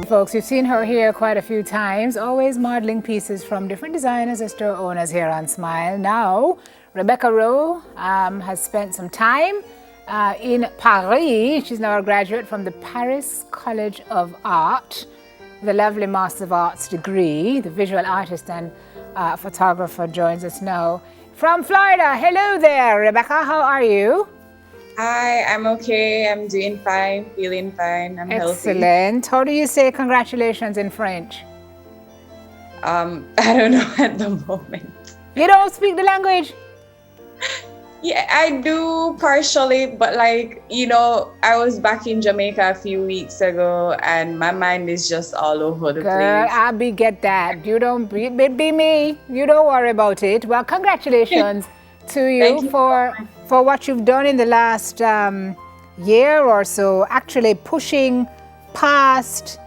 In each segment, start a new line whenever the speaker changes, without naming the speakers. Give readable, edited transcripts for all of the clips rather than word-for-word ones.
Folks, you've seen her here quite a few times, always modeling pieces from different designers and store owners here on Smile. Now, Rebecca Rowe has spent some time in Paris. She's now a graduate from the Paris College of Art with a lovely Master of Arts degree. The visual artist and photographer joins us now from Florida. Hello there, Rebecca. How are you?
Hi, I'm okay. I'm doing fine, feeling fine. I'm healthy.
Excellent. How do you say congratulations in French?
I don't know at the moment.
You don't speak the language?
Yeah, I do partially, but I was back in Jamaica a few weeks ago and my mind is just all over the
Girl,
place.
I get that. You don't be me. You don't worry about it. Well, congratulations to you for what you've done in the last year or so, actually pushing past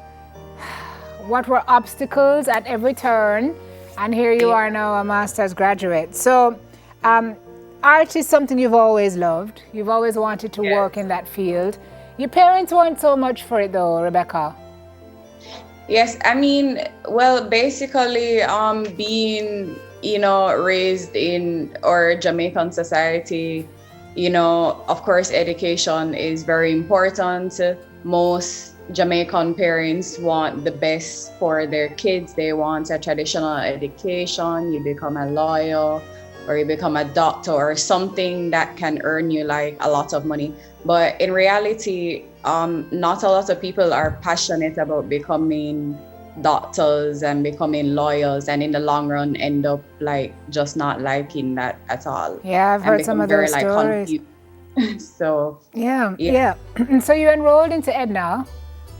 what were obstacles at every turn, and here you are now a master's graduate. So art is something you've always loved. You've always wanted to work in that field. Your parents weren't so much for it though, Rebecca.
Yes, I mean, well, basically, being, raised in our Jamaican society, of course, education is very important. Most Jamaican parents want the best for their kids. They want a traditional education. You become a lawyer or you become a doctor or something that can earn you like a lot of money. But in reality, not a lot of people are passionate about becoming doctors and becoming lawyers, and in the long run end up just not liking that at all.
Yeah, I've heard some of those stories.
So
yeah. So you enrolled into Edna,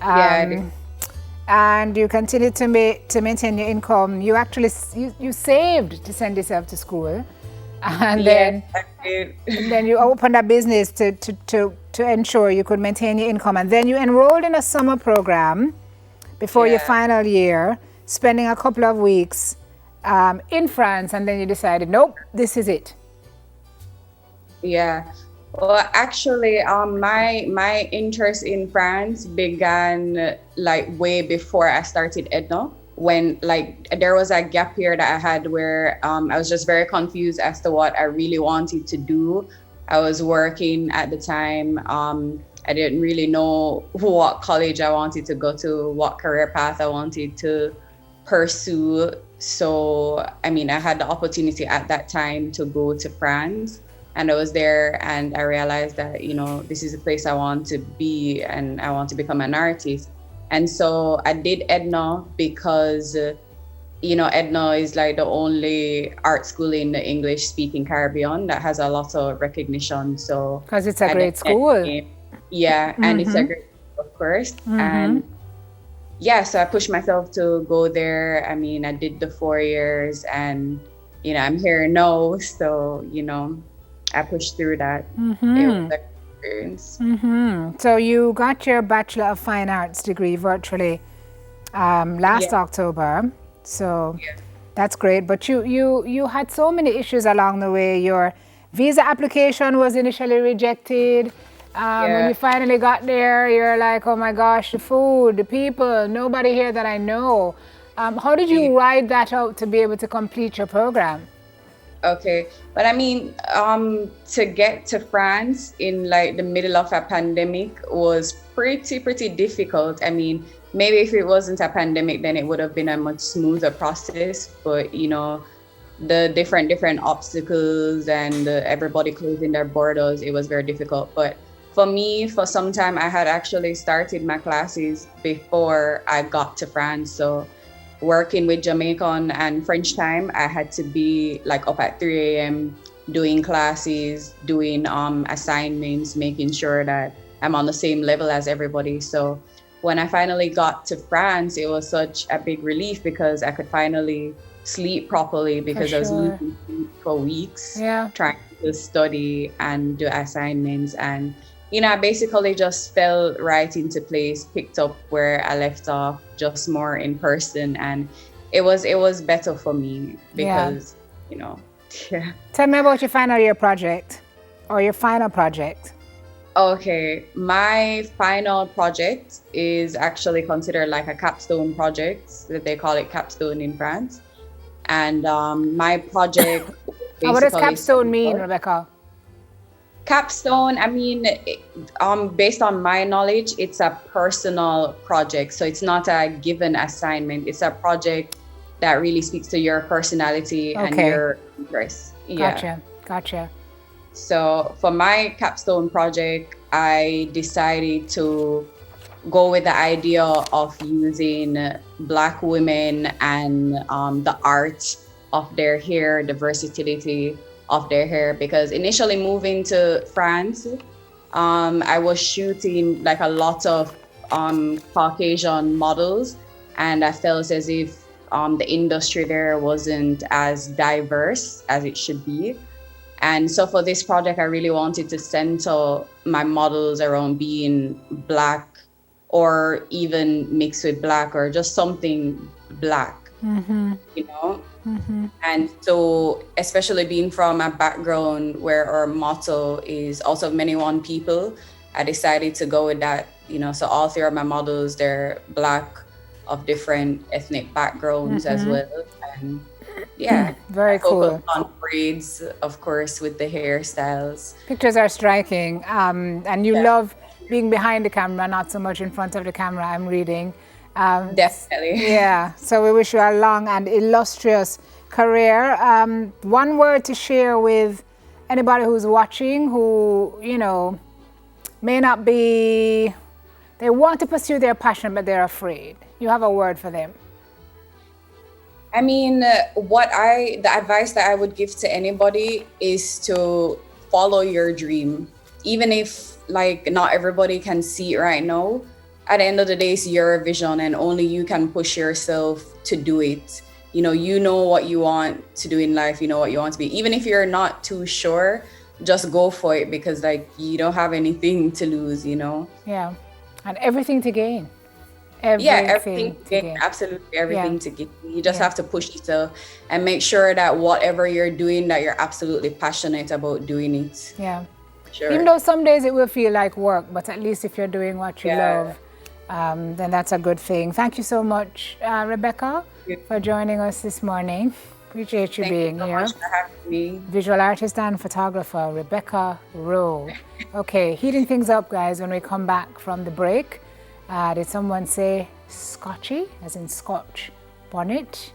and you continued to maintain your income. You actually you saved to send yourself to school, and then you opened a business to ensure you could maintain your income. And then you enrolled in a summer program before your final year, spending a couple of weeks in France, and then you decided, nope, this is it.
Yeah. Well, actually, my interest in France began way before I started Edna, when there was a gap year that I had where I was just very confused as to what I really wanted to do. I was working at the time. I didn't really know what college I wanted to go to, what career path I wanted to pursue. So, I mean, I had the opportunity at that time to go to France. And I was there and I realized that, this is a place I want to be and I want to become an artist. And so I did Edna because, Edna is the only art school in the English speaking Caribbean that has a lot of recognition. So
because it's a great school.
Yeah, and it's a great school, of course. And so I pushed myself to go there. I mean, I did the 4 years and, I'm here now. So, I pushed through that. It was an experience.
So you got your Bachelor of Fine Arts degree virtually last October. So that's great. But you had so many issues along the way. Your visa application was initially rejected. When you finally got there, you're like, oh my gosh, the food, the people, nobody here that I know. How did you ride that out to be able to complete your program?
Okay, but I mean, to get to France in the middle of a pandemic was pretty difficult. I mean, maybe if it wasn't a pandemic, then it would have been a much smoother process. But the different obstacles and everybody closing their borders, it was very difficult. But for me, for some time, I had actually started my classes before I got to France. So working with Jamaican and French time, I had to be up at 3 a.m. doing classes, doing assignments, making sure that I'm on the same level as everybody. So when I finally got to France, it was such a big relief because I could finally sleep properly because I was losing sleep for weeks trying to study and do assignments. And I basically just fell right into place, picked up where I left off, just more in person. And it was better for me because,
Tell me about your final year project or your final project.
Okay, my final project is actually considered like a capstone project that they call it capstone in France. And my project
And what does
basically
capstone mean, Rebecca?
capstone. I mean, based on my knowledge, it's a personal project, so it's not a given assignment. It's a project that really speaks to your personality and
Okay.
your interests. Yeah.
Gotcha.
So for my capstone project, I decided to go with the idea of using Black women and the art of their hair, the versatility of their hair. Because initially moving to France, I was shooting like a lot of Caucasian models, and I felt as if the industry there wasn't as diverse as it should be. And so for this project, I really wanted to center my models around being Black or even mixed with Black or just something Black, you know? And so, especially being from a background where our motto is also many one people, I decided to go with that, So all three of my models, they're Black of different ethnic backgrounds as well. And yeah,
Very
I focus
cool.
on braids, of course, with the hairstyles.
Pictures are striking, and you
Yeah.
love being behind the camera, not so much in front of the camera, I'm reading.
Definitely.
Yeah, so we wish you a long and illustrious career. One word to share with anybody who's watching who, may not be, they want to pursue their passion, but they're afraid. You have a word for them.
I mean, the advice that I would give to anybody is to follow your dream. Even if like not everybody can see it right now, at the end of the day, it's your vision and only you can push yourself to do it. You know what you want to do in life, you know what you want to be. Even if you're not too sure, just go for it because like you don't have anything to lose,
Yeah, and everything to gain.
Everything to gain, absolutely everything to gain. You just have to push yourself and make sure that whatever you're doing, that you're absolutely passionate about doing it.
Yeah.
Sure.
Even though some days it will feel like work, but at least if you're doing what you love, then that's a good thing. Thank you so much, Rebecca, for joining us this morning. Appreciate you being here.
Thank you so much for having me.
Visual artist and photographer, Rebecca Rowe. Okay, heating things up, guys, when we come back from the break. Did someone say Scotchy, as in Scotch bonnet?